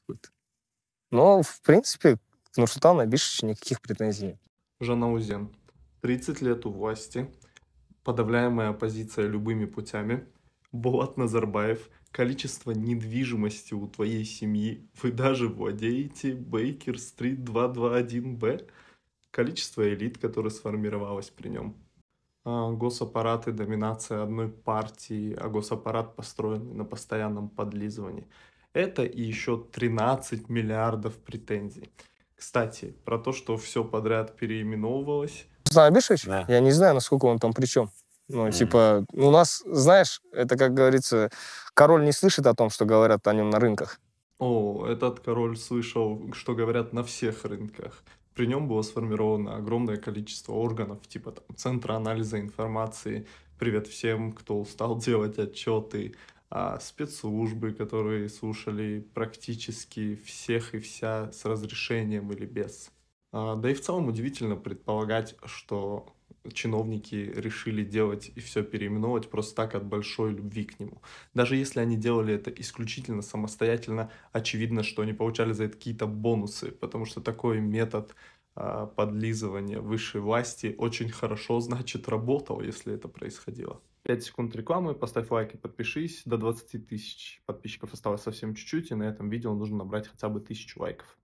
какой-то. Но, в принципе, к Нурсултану Абишевичу никаких претензий нет. Жанаузен. 30 лет у власти, подавляемая оппозиция любыми путями. Булат Назарбаев. Количество недвижимости у твоей семьи. Вы даже владеете Бейкер-стрит 221-Б. Количество элит, которое сформировалось при нем. Госаппарат и доминация одной партии, а госаппарат построен на постоянном подлизывании. Это и еще 13 миллиардов претензий. Кстати, про то, что все подряд переименовывалось. Нурсултан Абишевич, Да. я не знаю, насколько он там при чем. Ну, типа, у нас, знаешь, это, как говорится, король не слышит о том, что говорят о нем на рынках. О, этот король слышал, что говорят на всех рынках. При нем было сформировано огромное количество органов, типа там, Центра анализа информации, привет всем, кто устал делать отчеты, спецслужбы, которые слушали практически всех и вся с разрешением или без. Да и в целом удивительно предполагать, что чиновники решили делать и все переименовать просто так от большой любви к нему. Даже если они делали это исключительно самостоятельно, очевидно, что они получали за это какие-то бонусы, потому что такой метод подлизывания высшей власти очень хорошо, значит, работал, если это происходило. 5 секунд рекламы, поставь лайк и подпишись. До 20 тысяч подписчиков осталось совсем чуть-чуть, и на этом видео нужно набрать хотя бы 1000 лайков.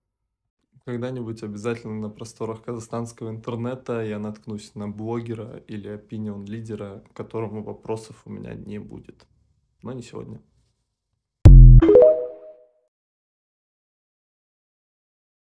Когда-нибудь обязательно на просторах казахстанского интернета я наткнусь на блогера или опинион-лидера, к которому вопросов у меня не будет. Но не сегодня.